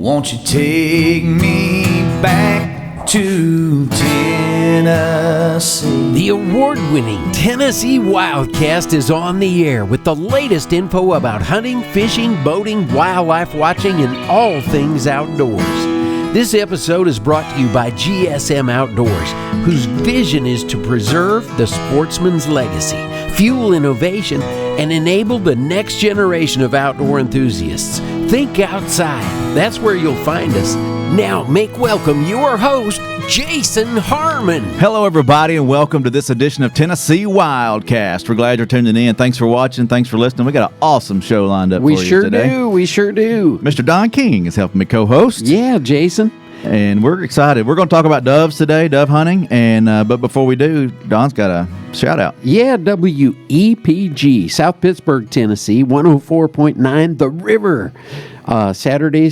Won't you take me back to Tennessee? The award-winning Tennessee Wildcast is on the air with the latest info about hunting, fishing, boating, wildlife watching, and all things outdoors. This episode is brought to you by GSM Outdoors, whose vision is to preserve the sportsman's legacy, fuel innovation, and enable the next generation of outdoor enthusiasts. Think outside. That's where you'll find us. Now, make welcome your host, Jason Harmon. Hello, everybody, and welcome to this edition of Tennessee Wildcast. We're glad you're tuning in. Thanks for watching. Thanks for listening. We got an awesome show lined up for you today. We sure do. Mr. Don King is helping me co-host. Yeah, Jason. And we're excited. We're going to talk about doves today, dove hunting. And but before we do, Don's got a shout out. Yeah, WEPG, South Pittsburgh, Tennessee, 104.9 The River. Saturday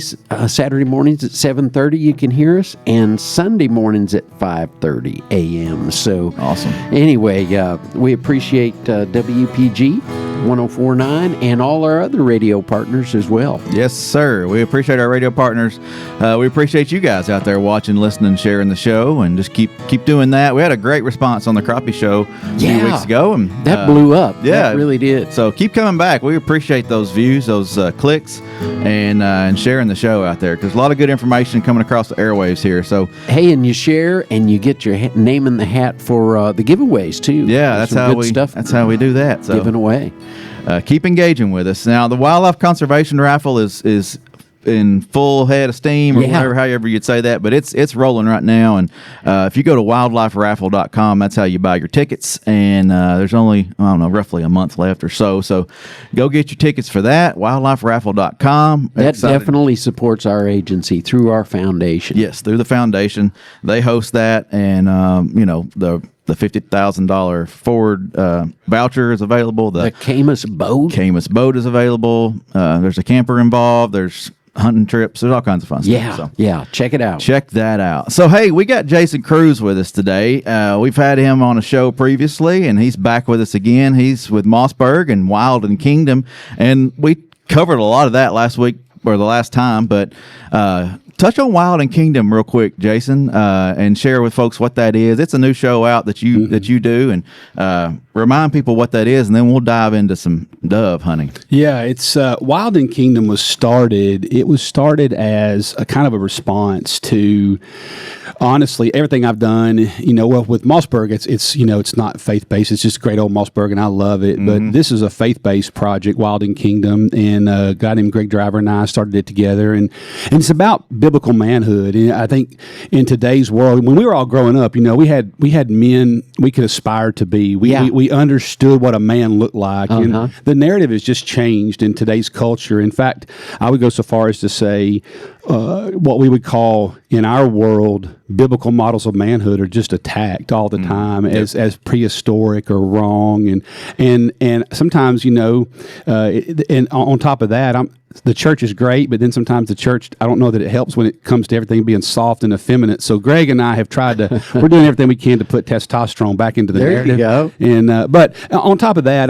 mornings at 7:30 you can hear us, and Sunday mornings at 5:30 a.m. So awesome. Anyway, we appreciate WPG 104.9 and all our other radio partners as well. Yes, sir. We appreciate our radio partners. We appreciate you guys out there watching, listening, sharing the show, and just keep doing that. We had a great response on the Crappie Show a few weeks ago, and that blew up. Yeah, that really did. So keep coming back. We appreciate those views, those clicks, and sharing the show out there, because a lot of good information coming across the airwaves here. So hey, and you share, and you get your name in the hat for the giveaways too. Yeah, that's how we do that. So giving away. Keep engaging with us. Now, the Wildlife Conservation Raffle is in full head of steam, or whatever, however you'd say that, but it's rolling right now. And if you go to wildliferaffle.com, that's how you buy your tickets. And there's only, I don't know, roughly a month left or so. So go get your tickets for that, wildliferaffle.com. That definitely supports our agency through our foundation. Yes, through the foundation. They host that, and the $50,000 Ford voucher is available. The Camus boat. Camus boat is available. There's a camper involved. There's hunting trips. There's all kinds of fun stuff. Yeah. Check it out. Check that out. So, hey, we got Jason Cruz with us today. We've had him on a show previously, and he's back with us again. He's with Mossberg and Wild and Kingdom, and we covered a lot of that last week, or the last time, but touch on Wild and Kingdom real quick, Jason, and share with folks what that is. It's a new show out that you do, and remind people what that is, and then we'll dive into some dove hunting. Yeah, it's Wild and Kingdom was started. It was started as a kind of a response to, honestly, everything I've done. Well, with Mossberg, it's not faith based. It's just great old Mossberg, and I love it. Mm-hmm. But this is a faith based project, Wild and Kingdom, and a guy named Greg Driver and I started it together, and it's about biblical manhood. And I think in today's world, when we were all growing up, we had men we could aspire to be. We understood what a man looked like, and the narrative has just changed in today's culture. In fact, I would go so far as to say what we would call in our world biblical models of manhood are just attacked all the time as prehistoric or wrong, and sometimes and on top of that, the church is great, but then sometimes the church, I don't know that it helps when it comes to everything being soft and effeminate. So Greg and I have tried to, we're doing everything we can to put testosterone back into the narrative. There you go. And but on top of that,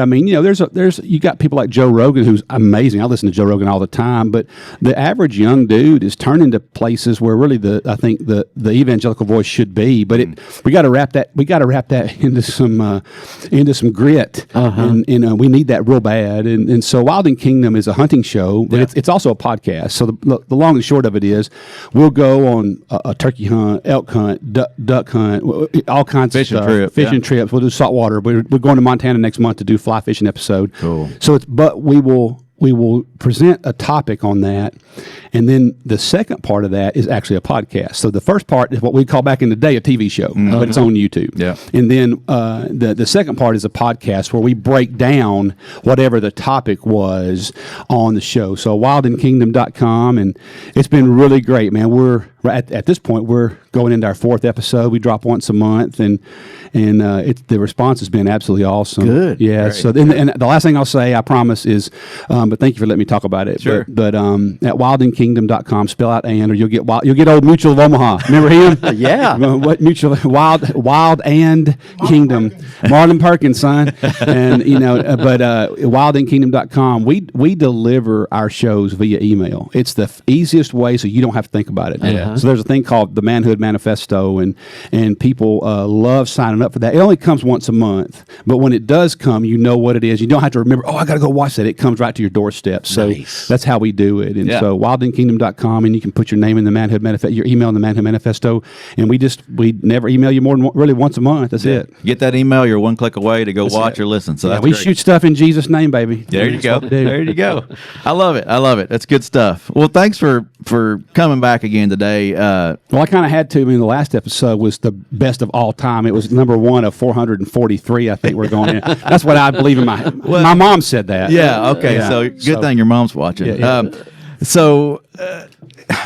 there's you got people like Joe Rogan, who's amazing. I listen to Joe Rogan all the time, but the average young dude is turning to places where really I think the evangelical voice should be. But we got to wrap that into some grit, and we need that real bad. And so Wild and Kingdom is a hunting show. But it's also a podcast. So the long and short of it is, we'll go on a turkey hunt, elk hunt, duck hunt, all kinds of stuff. Fishing trips. We'll do saltwater. We're going to Montana next month to do fly fishing episode. Cool. So we will present a topic on that, and then the second part of that is actually a podcast. So the first part is what we call back in the day a TV show, but it's on YouTube. Yeah. And then the second part is a podcast where we break down whatever the topic was on the show. So wildandkingdom.com, and it's been really great, man. right at this point, we're going into our 4th episode. We drop once a month, and the response has been absolutely awesome. Good. Yeah. Great. So then, and the last thing I'll say, I promise, is, but thank you for letting me talk about it. Sure. But at wildandkingdom.com, spell out and, or you'll get Old Mutual of Omaha. Remember him? Yeah. What Mutual? Wild and Kingdom. Marlon Perkins, son. And but wildandkingdom.com, we deliver our shows via email. It's the easiest way, so you don't have to think about it. Yeah. So there's a thing called the Manhood Manifesto, and people love signing up for that. It only comes once a month, but when it does come, you know what it is. You don't have to remember, I got to go watch that. It comes right to your doorstep. So that's how we do it. And Yeah. so wildandkingdom.com, and you can put your name in the Manhood Manifesto, your email in the Manhood Manifesto, and we never email you more than really once a month. That's it. Get that email. You're one click away to go watch it. or listen. So Yeah, that's we great. shoot stuff in Jesus' name, baby. There you That's go. what we do. There you go. I love it. I love it. That's good stuff. Well, thanks for coming back again today. Well, I kind of had to. I mean, the last episode was the best of all time. It was number 1 of 443. I think we're going in. That's what I believe in my mom said that. Yeah. Okay. Yeah. So good thing your mom's watching. Yeah, yeah. So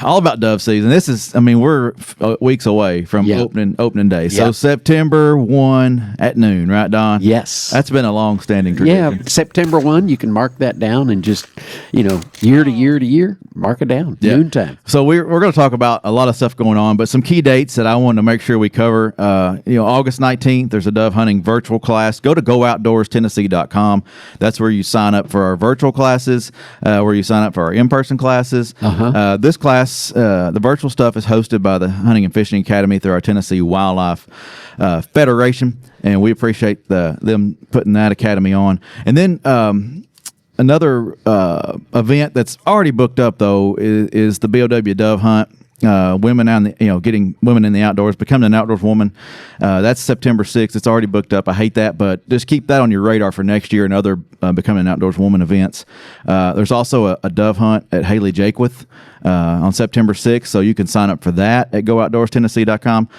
all about dove season. This is. I mean, we're weeks away from Yeah. opening day. So Yeah. September 1 at noon, right, Don? Yes. That's been a long-standing tradition. Yeah, September 1, you can mark that down and just, year to year to year, mark it down. Yeah. Noontime. So we're going to talk about a lot of stuff going on, but some key dates that I wanted to make sure we cover. August 19th, there's a dove hunting virtual class. Go to GoOutdoorsTennessee.com. That's where you sign up for our virtual classes, where you sign up for our in-person classes. This class, the virtual stuff, is hosted by the Hunting and Fishing Academy through our Tennessee Wildlife Federation, and we appreciate them putting that academy on. And then another event that's already booked up, though, is the BOW Dove Hunt. Women getting women in the outdoors, becoming an outdoors woman. That's September 6th. It's already booked up. I hate that, but just keep that on your radar for next year and other becoming an outdoors woman events. There's also a dove hunt at Haley Jaquith on September 6th, so you can sign up for that at GoOutdoorsTennessee.com.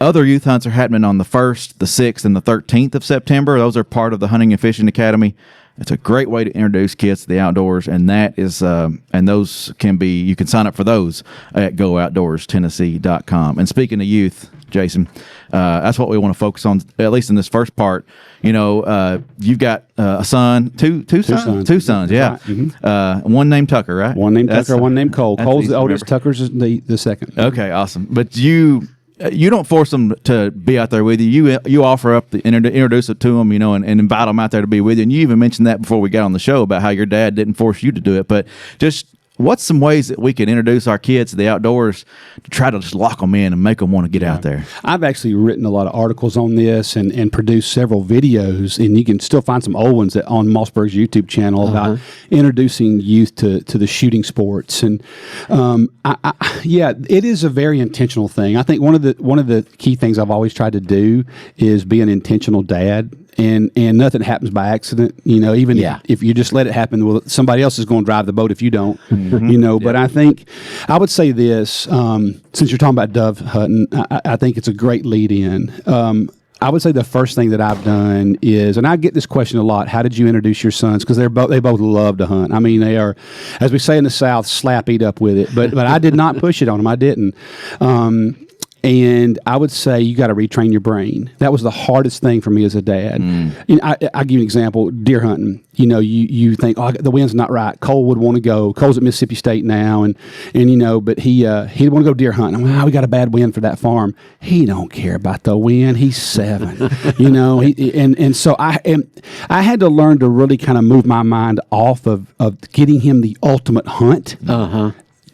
Other youth hunts are happening on the 1st, the 6th, and the 13th of September. Those are part of the Hunting and Fishing Academy. It's a great way to introduce kids to the outdoors, and that is, and those can be, you can sign up for those at GoOutdoorsTennessee.com. And speaking of youth, Jason, that's what we want to focus on, at least in this first part. You've got a son, two sons, yeah. Right. Mm-hmm. One named Tucker, right? One named Tucker, one named Cole. that's Cole's easy the to oldest. remember. Tucker's the second. Okay, awesome. But you don't force them to be out there with you. You offer up introduce it to them, and invite them out there to be with you. And you even mentioned that before we got on the show about how your dad didn't force you to do it. But just what's some ways that we can introduce our kids to the outdoors to try to just lock them in and make them want to get out there? I've actually written a lot of articles on this and produced several videos, and you can still find some old ones on Mossberg's YouTube channel about introducing youth to the shooting sports. And it is a very intentional thing. I think one of the key things I've always tried to do is be an intentional dad. And nothing happens by accident, even if you just let it happen, well, somebody else is going to drive the boat if you don't, But I think I would say this, since you're talking about dove hunting, I think it's a great lead in. I would say the first thing that I've done is, and I get this question a lot, how did you introduce your sons? Because they both love to hunt. I mean, they are, as we say in the South, slap eat up with it. But I did not push it on them. I didn't. And I would say you got to retrain your brain. That was the hardest thing for me as a dad. I'll give you an example. Deer hunting. You think, the wind's not right. Cole would want to go. Cole's at Mississippi State now, and but he'd want to go deer hunting. We got a bad wind for that farm. He don't care about the wind. He's 7. And so I had to learn to really kind of move my mind off of getting him the ultimate hunt.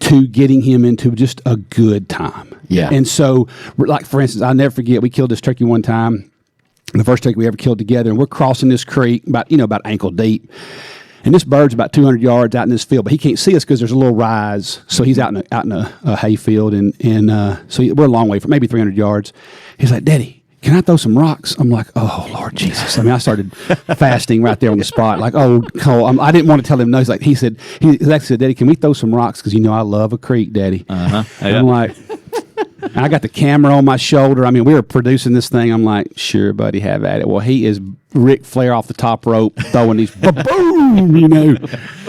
To getting him into just a good time. Yeah. And so, like, for instance, I'll never forget, we killed this turkey one time, the first turkey we ever killed together, and we're crossing this creek about ankle deep. And this bird's about 200 yards out in this field, but he can't see us because there's a little rise. So he's out in a hay field, and so we're a long way, from maybe 300 yards. He's like, Daddy, can I throw some rocks? I'm like, oh, Lord Jesus. I mean, I started fasting right there on the spot. Like, oh, Cole, I didn't want to tell him no. He actually said, Daddy, can we throw some rocks? Because, I love a creek, Daddy. Yeah. I'm like, I got the camera on my shoulder. I mean, we were producing this thing. I'm like, sure, buddy, have at it. Well, he is Ric Flair off the top rope throwing these boom,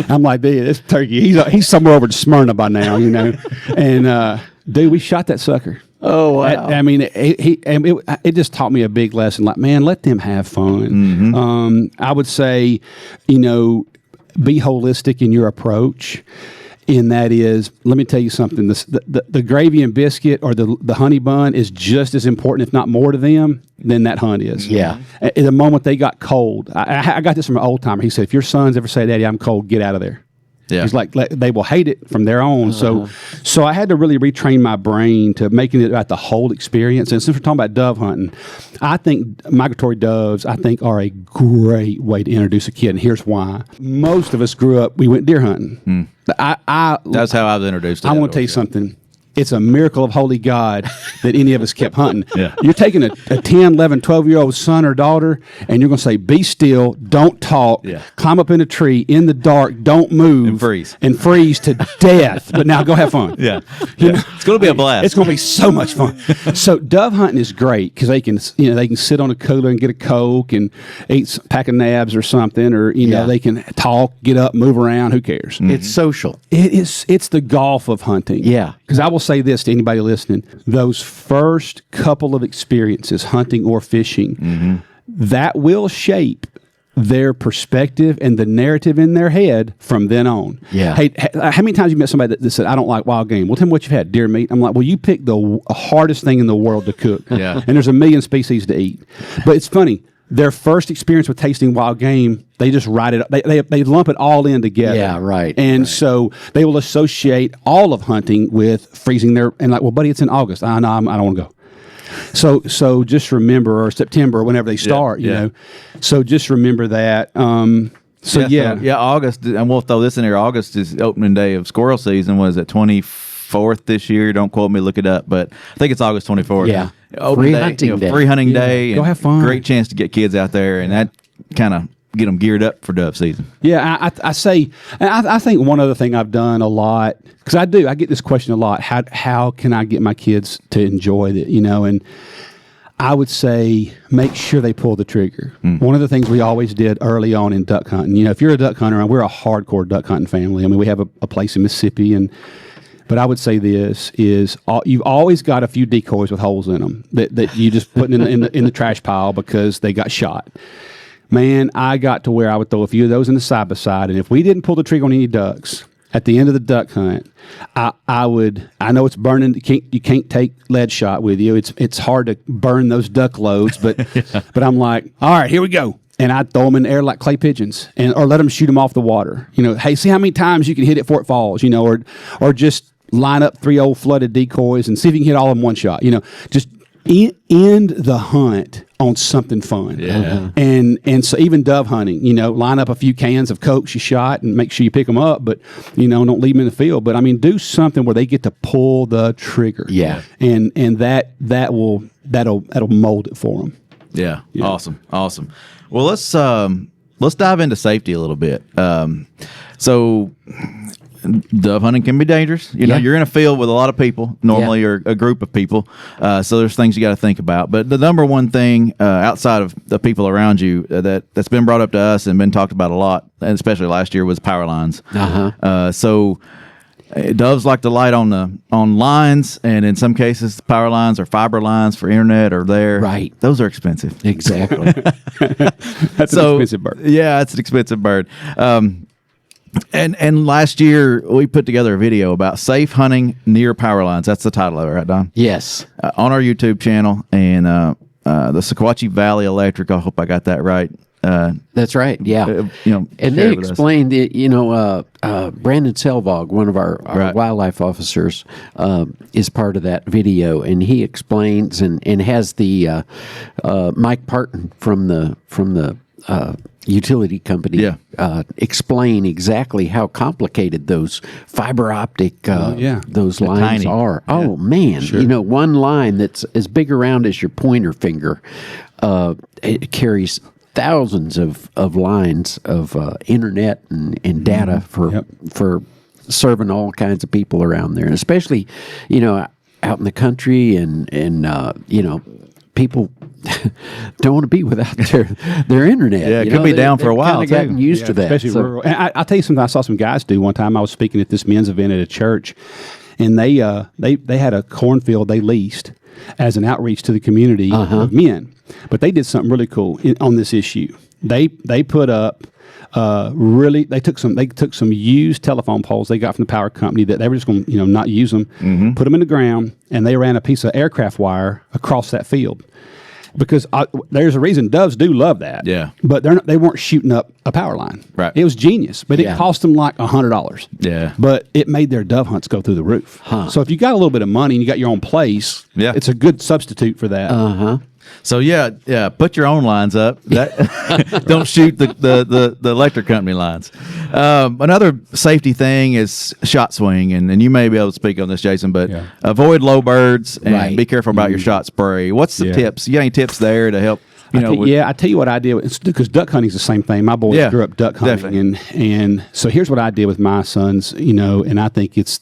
I'm like, dude, this turkey, he's somewhere over to Smyrna by now, And Dude, we shot that sucker. Oh, wow. I mean, it just taught me a big lesson. Like, man, let them have fun. I would say, be holistic in your approach. And that is, let me tell you something. The gravy and biscuit or the honey bun is just as important, if not more, to them than that hunt is. Yeah. At the moment they got cold, I got this from an old timer. He said, if your sons ever say, Daddy, I'm cold, get out of there. Yeah. He's like, they will hate it from their own. So I had to really retrain my brain to making it about the whole experience. And since we're talking about dove hunting, I think migratory doves, are a great way to introduce a kid. And here's why. Most of us grew up, we went deer hunting. That's how I was introduced to I want to tell you something. It's a miracle of holy God that any of us kept hunting. Yeah. You're taking a 10, 11, 12-year-old son or daughter, and you're going to say, be still, don't talk, climb up in a tree in the dark, don't move. And freeze to death. But now go have fun. Yeah. It's going to be a blast. It's going to be so much fun. So dove hunting is great because they can sit on a cooler and get a Coke and eat a pack of nabs or something, or they can talk, get up, move around. Who cares? It's social. It's the golf of hunting. Yeah. Because I will say this to anybody listening: those first couple of experiences, hunting or fishing, that will shape their perspective and the narrative in their head from then on. Yeah. Hey, how many times you met somebody that said, I don't like wild game? Well, tell me what you've had. Deer meat. I'm like, well, you picked the hardest thing in the world to cook. Yeah. And there's a million species to eat. But it's funny. Their first experience with tasting wild game, they just write it. They lump it all in together. Yeah, right. And so they will associate all of hunting with freezing and like, well, buddy, it's in August. I know, I don't want to go. So just remember, or September, whenever they start, you know. So just remember that. August, and we'll throw this in here. August is opening day of squirrel season. Was it 24th this year? Don't quote me, look it up, but I think it's August 24th. Yeah. Free hunting day. Free hunting day. Go have fun. Great chance to get kids out there, and that kind of get them geared up for dove season. Yeah, I say, and I think one other thing I've done a lot, because I get this question a lot, how can I get my kids to enjoy it, and I would say make sure they pull the trigger. One of the things we always did early on in duck hunting, if you're a duck hunter, and we're a hardcore duck hunting family, I mean, we have a place in Mississippi, but I would say this is you've always got a few decoys with holes in them that you just put in the trash pile because they got shot. Man, I got to where I would throw a few of those in the side by side, and if we didn't pull the trigger on any ducks at the end of the duck hunt, I know it's burning. You can't take lead shot with you. It's hard to burn those duck loads, but but I'm like, all right, here we go. And I'd throw them in the air like clay pigeons, or let them shoot them off the water. Hey, see how many times you can hit it before it falls. Or just line up 3 old flooded decoys and see if you can hit all of them one shot. Just end the hunt on something fun. Yeah. And so even dove hunting, line up a few cans of Cokes you shot and make sure you pick them up, but don't leave them in the field. But I mean, do something where they get to pull the trigger. Yeah. And that'll mold it for them. Yeah. Awesome. Well, let's dive into safety a little bit. So dove hunting can be dangerous. You're in a field with a lot of people normally, or a group of people. So there's things you got to think about. But the number one thing outside of the people around you that's been brought up to us and been talked about a lot, and especially last year, was power lines. So doves like to light on lines, and in some cases, power lines or fiber lines for internet are there. Right. Those are expensive. Exactly. That's an expensive bird. Yeah, it's an expensive bird. And last year we put together a video about safe hunting near power lines. That's the title of it, right, Don? Yes. On our YouTube channel, and the Sequatchie Valley Electric. I hope I got that right. That's right. Yeah. And they explained that, Brandon Selvog, one of our wildlife officers, is part of that video, and he explains and has the Mike Parton from the utility company explain exactly how complicated those fiber optic those lines are. Yeah. Oh man, sure. One line that's as big around as your pointer finger, it carries thousands of lines of internet and data for serving all kinds of people around there, and especially out in the country and people don't want to be without their internet. Yeah, it could be down for a while. They've gotten used to that, especially rural. And I'll tell you something. I saw some guys do one time. I was speaking at this men's event at a church, and they had a cornfield they leased as an outreach to the community of men. But they did something really cool on this issue. They put up they took some used telephone poles they got from the power company that they were just going to not use them, put them in the ground, and they ran a piece of aircraft wire across that field. Because there's a reason doves do love that. Yeah. But they weren't shooting up a power line. Right. It was genius, but it cost them like $100. Yeah. But it made their dove hunts go through the roof. So if you got a little bit of money and you got your own place, it's a good substitute for that. So put your own lines up. Don't shoot the electric company lines. Another safety thing is shot swing, and you may be able to speak on this, Jason. But avoid low birds and be careful about your shot spray. What's the tips? You got any tips there to help? I tell you what I did because duck hunting is the same thing. My boys grew up duck hunting, and so here's what I did with my sons. And I think it's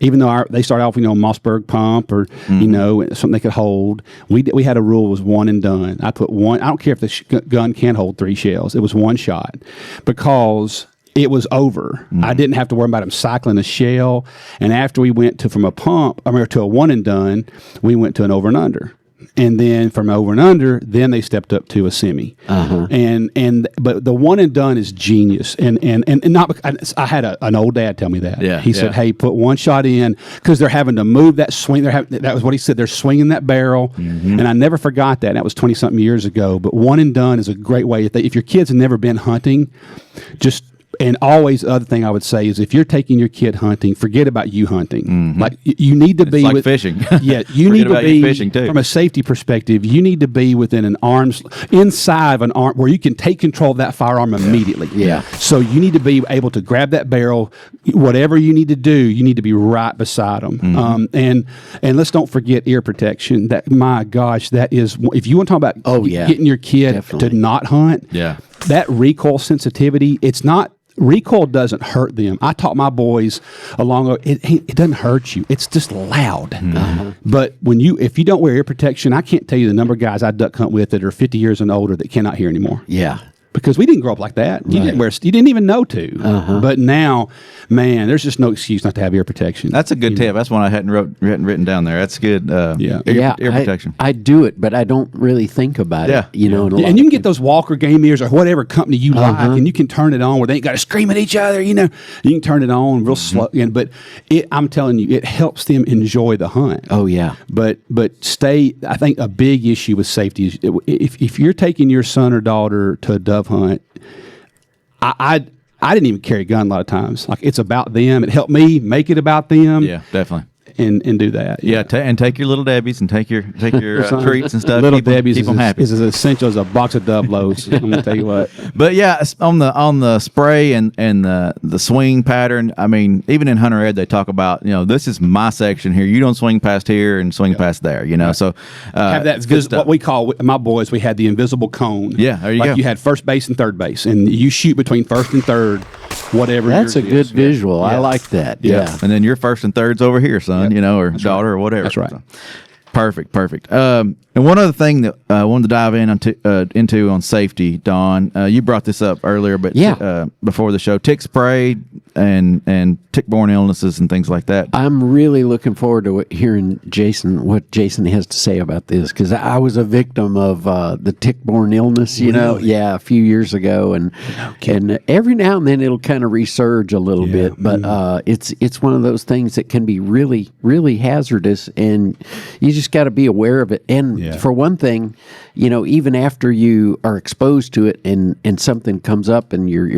even though they start off Mossberg pump or something they could hold. We had a rule was one and done. I put one. I don't care if the gun can't hold 3 shells. It was one shot because it was over. I didn't have to worry about them cycling a shell. And after we went to a one and done, we went to an over and under. And then from over and under, then they stepped up to a semi. But the one and done is genius. And not I had an old dad tell me that. He said, "Hey, put one shot in because they're having to move that swing. That was what he said. They're swinging that barrel." And I never forgot that. That was 20-something years ago. But one and done is a great way. If your kids have never been hunting, and always, the other thing I would say is if you're taking your kid hunting, forget about you hunting. Like you need to be like fishing. You need to be fishing too. From a safety perspective. You need to be within inside of an arm where you can take control of that firearm immediately. So you need to be able to grab that barrel. Whatever you need to do, you need to be right beside them. And let's don't forget ear protection. That my gosh, that is if you want to talk about getting your kid to not hunt. That recoil sensitivity. Recoil doesn't hurt them. I taught my boys it doesn't hurt you. It's just loud. But if you don't wear ear protection, I can't tell you the number of guys I duck hunt with that are 50 years and older that cannot hear anymore. Because we didn't grow up like that. You didn't even know to. But now, man, there's just no excuse not to have ear protection. That's a good tip. That's one I hadn't written down there. That's good. Ear protection. I do it, but I don't really think about it. And you can get those Walker game ears or whatever company you like, and you can turn it on where they ain't got to scream at each other. You can turn it on real slow. But I'm telling you, it helps them enjoy the hunt. But I think a big issue with safety is if you're taking your son or daughter to a dove hunt, I didn't even carry a gun a lot of times. Like it's about them. It helped me make it about them. Yeah, definitely. And do that. And take your little Debbies and take your treats and stuff. Little Debbies keep them happy. Is as essential as a box of Dove loads. I'm gonna tell you what. But on the spray and the swing pattern. I mean, even in Hunter Ed, they talk about this is my section here. You don't swing past here and swing past there. So have that what we call my boys. We had the invisible cone. Yeah, there you go. You had first base and third base, and you shoot between first and third. Whatever. That's a good visual. I like that. Yeah. And then your first and third's over here, son. Or that's daughter or whatever. That's right. So, perfect. And one other thing that I wanted to dive into on safety, Don. You brought this up earlier, but before the show, tick spray and tick-borne illnesses and things like that. I'm really looking forward to hearing what Jason has to say about this because I was a victim of the tick-borne illness. A few years ago, and every now and then it'll kind of resurge a little bit, but it's one of those things that can be really, really hazardous, and you just got to be aware of it. And for one thing, even after you are exposed to it and something comes up and you're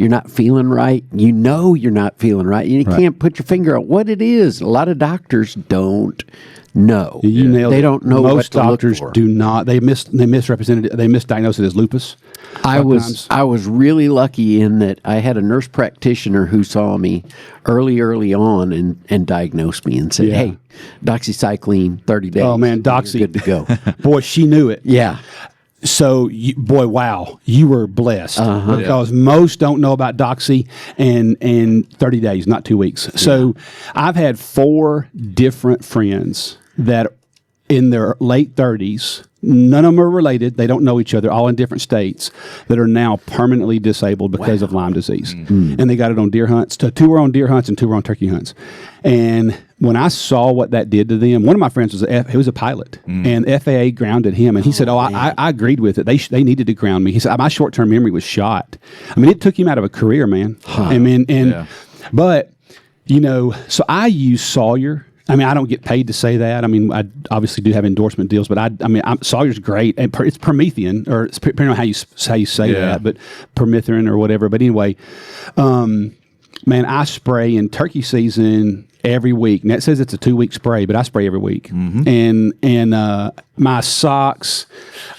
not feeling right, you're not feeling right. You can't put your finger on what it is. A lot of doctors don't know. They don't know Most what to doctors look for. do not. They misrepresented it. They misdiagnosed it as lupus. I was really lucky in that I had a nurse practitioner who saw me early on and diagnosed me and said, "Hey, doxycycline, 30 days. Oh man, Doxy, good to go." Boy, she knew it. Yeah. So, wow, you were blessed because most don't know about Doxy and 30 days, not 2 weeks. So I've had 4 different friends that in their late 30s None of them are related. They don't know each other, all in different states, that are now permanently disabled because of Lyme disease. And they got it on deer hunts. Two were on deer hunts and 2 were on turkey hunts. And when I saw what that did to them, one of my friends he was a pilot, and FAA grounded him. And he said, I agreed with it. They needed to ground me. He said, my short-term memory was shot. I mean, it took him out of a career, man. I mean, but, so I use Sawyer. I mean, I don't get paid to say that. I mean, I obviously do have endorsement deals, but Sawyer's great. And it's Promethean, or it's depending on how you say that, but Permethrin or whatever. But anyway, man, I spray in turkey season every week. And that says it's a 2-week spray, but I spray every week. And my socks,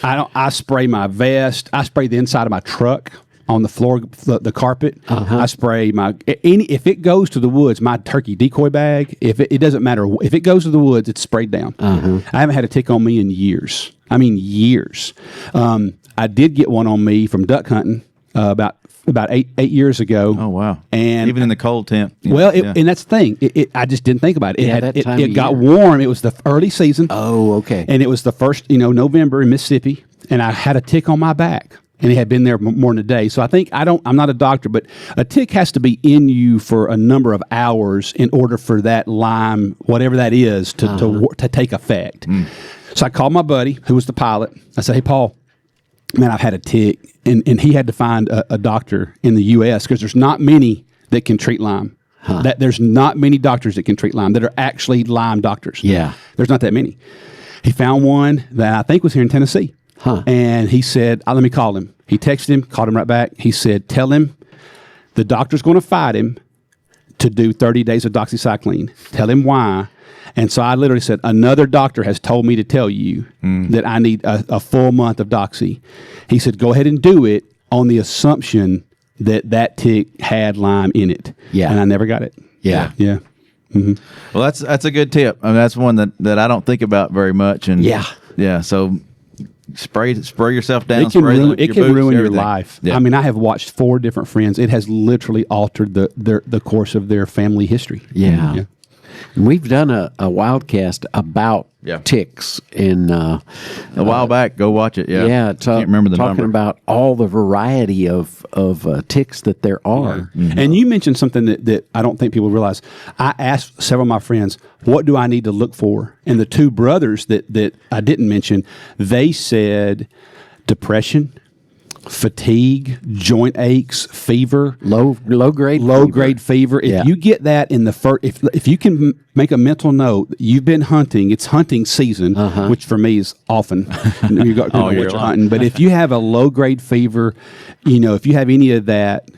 I spray my vest. I spray the inside of my truck. On the floor, the carpet, I spray if it goes to the woods, my turkey decoy bag, it doesn't matter. If it goes to the woods, it's sprayed down. I haven't had a tick on me in years. I mean, years. I did get one on me from duck hunting about 8 years ago. Oh, wow. And even in the cold temp. And that's the thing. I just didn't think about it. It got warm. It was the early season. Oh, okay. And it was the first, November in Mississippi, and I had a tick on my back. And it had been there more than a day. So I think I'm not a doctor, but a tick has to be in you for a number of hours in order for that Lyme, whatever that is, to take effect. So I called my buddy, who was the pilot. I said, hey, Paul, man, I've had a tick. And he had to find a doctor in the U.S. because there's not many that can treat Lyme. There's not many doctors that can treat Lyme that are actually Lyme doctors. Yeah. There's not that many. He found one that I think was here in Tennessee. And he said, let me call him. He texted him, called him right back. He said, tell him the doctor's going to fight him to do 30 days of doxycycline. Tell him why. And so I literally said, another doctor has told me to tell you that I need a full month of doxy. He said, go ahead and do it on the assumption that tick had Lyme in it. Yeah. And I never got it. Yeah. Yeah. Mm-hmm. Well, that's a good tip. I mean, that's one that I don't think about very much. And yeah. So spray yourself down. It can ruin your everything. life. Yeah. I mean, I have watched 4 different friends. It has literally altered the course of their family history. Yeah. We've done a wildcast about ticks in a while back. Go watch it. Yeah. Yeah. Can't remember the talking number. about all the variety of ticks that there are. Mm-hmm. And you mentioned something that I don't think people realize. I asked several of my friends, what do I need to look for? And the 2 brothers that I didn't mention, they said depression, fatigue, joint aches, fever, low grade fever. If you get that in the first, if you can make a mental note, you've been hunting. It's hunting season, which for me is often you got what you're hunting. But if you have a low grade fever, if you have any of that,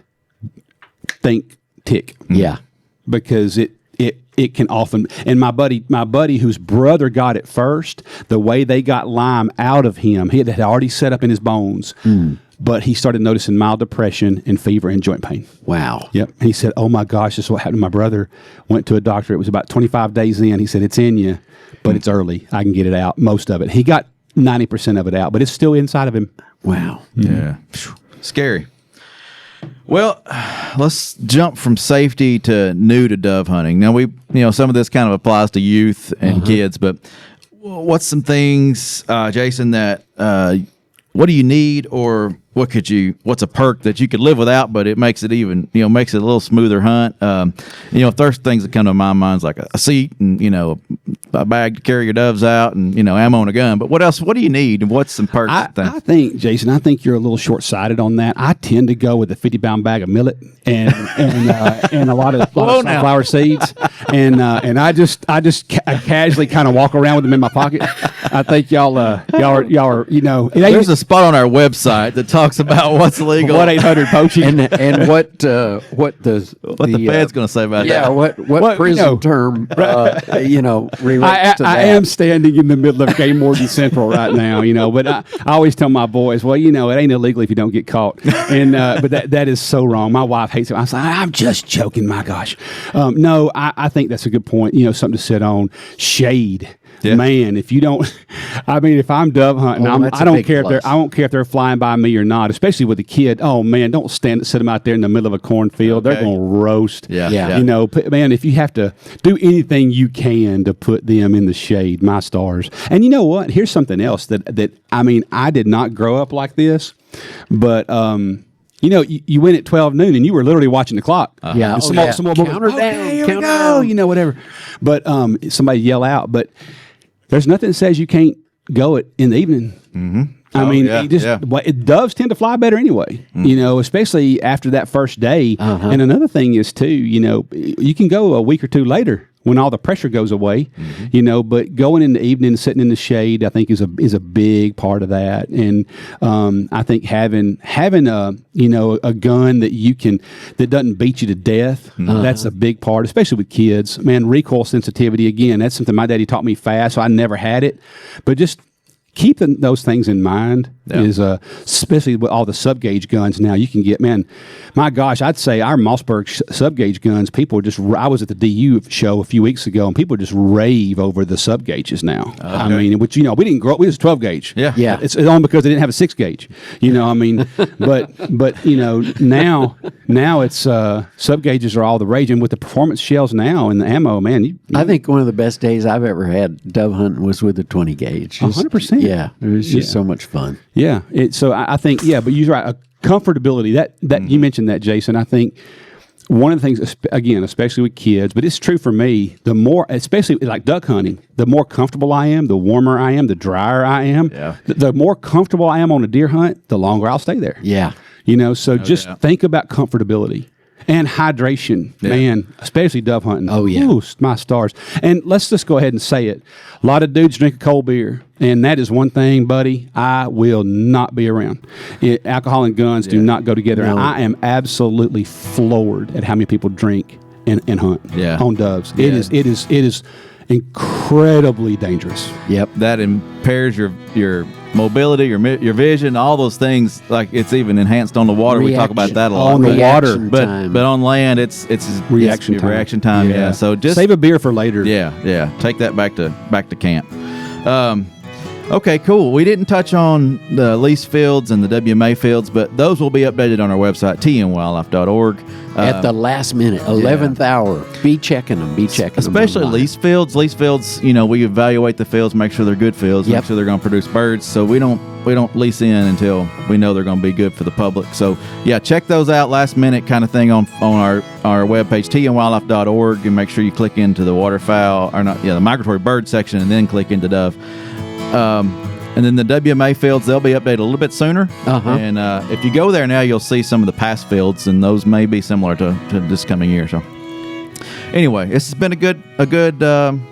think tick. Yeah, because it can often, and my buddy whose brother got it first, the way they got Lyme out of him, he had already set up in his bones. But he started noticing mild depression and fever and joint pain. Wow. Yep. And he said, oh my gosh, this is what happened to my brother. Went to a doctor. It was about 25 days in. He said, it's in you, but it's early. I can get it out, most of it. He got 90% of it out, but it's still inside of him. Wow. Yeah. Scary. Well, let's jump from safety to new to dove hunting. Now, some of this kind of applies to youth and kids, but what's some things, Jason, that what do you need, or what's a perk that you could live without, but it makes it even, makes it a little smoother hunt? If there's things that come to my mind, like a seat and, a bag to carry your doves out and, ammo and a gun. But what else? What do you need? And what's some perks? I think, Jason, you're a little short-sighted on that. I tend to go with a 50-pound bag of millet and a lot of sunflower seeds. And I casually kind of walk around with them in my pocket. I think y'all are, there's a spot on our website that talks about what's legal. 1-800 poaching and what the Fed's going to say about that. Yeah, what prison term relates to that. I am standing in the middle of Game Warden Central right now, but I always tell my boys, well, it ain't illegal if you don't get caught. And but that is so wrong. My wife hates it. I was like, I'm just joking. My gosh, no, I think that's a good point. Something to sit on. Shade. Yeah. Man, if you don't, if I'm dove hunting, I don't care if they're flying by me or not, especially with a kid. Oh man, don't sit them out there in the middle of a cornfield. Okay. They're going to roast. Yeah. You know, man, if you have to do anything you can to put them in the shade, my stars. And you know what? Here's something else that I mean, I did not grow up like this, but you know, you went at 12 noon and you were literally watching the clock. Yeah. And some more Count her okay, down, here count we her go. down. You know, whatever. But somebody yell out. But there's nothing that says you can't go it in the evening. Mm-hmm. I mean, doves tend to fly better anyway, you know, especially after that first day. And another thing is, too, you know, you can go a week or two later when all the pressure goes away, you know, but going in the evening, sitting in the shade, I think is a big part of that. And I think having a, you know, a gun that doesn't beat you to death, that's a big part, especially with kids. Man, recoil sensitivity, again, that's something my daddy taught me fast, so I never had it. But just keeping those things in mind is, especially with all the sub-gauge guns now, you can get, man, my gosh, I'd say our Mossberg sub-gauge guns, people just, I was at the DU show a few weeks ago, and people just rave over the sub-gauges now. Okay. I mean, which, you know, we didn't grow up, we was 12-gauge. Yeah. It's only because they didn't have a 6-gauge, you know, I mean, but you know, now it's, sub-gauges are all the rage, and with the performance shells now and the ammo, man. I think one of the best days I've ever had dove hunting was with a 20 gauge. 100%. Yeah, it was just so much fun. Yeah. So I think, but you're right. A comfortability that you mentioned that, Jason. I think one of the things, again, especially with kids, but it's true for me, the more, especially like duck hunting, the more comfortable I am, the warmer I am, the drier I am, the more comfortable I am on a deer hunt, the longer I'll stay there. Yeah. You know, so just think about comfortability. And hydration, man, especially dove hunting. Oh, yeah. Ooh, my stars. And let's just go ahead and say it. A lot of dudes drink a cold beer, and that is one thing, buddy, I will not be around. Alcohol and guns do not go together. No. And I am absolutely floored at how many people drink and hunt on doves. Yeah. It is incredibly dangerous. Yep. That impairs your mobility, your vision, all those things. Like, it's even enhanced on the water. We talk about that a lot. On the water, but on land, it's reaction time. Yeah. So just save a beer for later. Yeah. Take that back to camp. Okay, cool. We didn't touch on the lease fields and the WMA fields, but those will be updated on our website, tnwildlife.org. At the last minute, 11th hour. Be checking them. Especially lease fields. Lease fields, you know, we evaluate the fields, make sure they're good fields, make sure they're going to produce birds. So we don't lease in until we know they're going to be good for the public. So yeah, check those out, last minute kind of thing on our webpage, tnwildlife.org, and make sure you click into the waterfowl, the migratory bird section, and then click into dove. And then the WMA fields, they'll be updated a little bit sooner. And if you go there now, you'll see some of the past fields, and those may be similar to this coming year. So anyway, this has been a good time.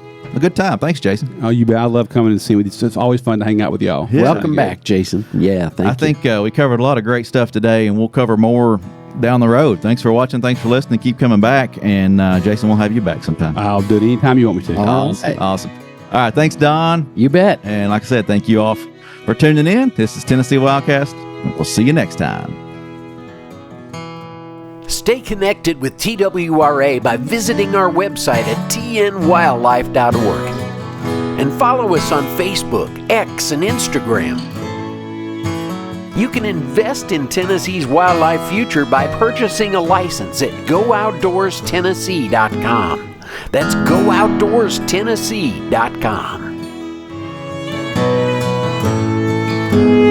Thanks, Jason. Oh, you bet. I love coming and seeing with you. It's always fun to hang out with y'all. Yeah. Welcome back, Jason. Yeah, thank you. I think we covered a lot of great stuff today, and we'll cover more down the road. Thanks for watching. Thanks for listening. Keep coming back. And Jason, we'll have you back sometime. I'll do it anytime you want me to. Awesome. All right. Thanks, Don. You bet. And like I said, thank you all for tuning in. This is Tennessee Wildcast. We'll see you next time. Stay connected with TWRA by visiting our website at tnwildlife.org. And follow us on Facebook, X, and Instagram. You can invest in Tennessee's wildlife future by purchasing a license at GoOutdoorsTennessee.com. That's GoOutdoorsTennessee.com.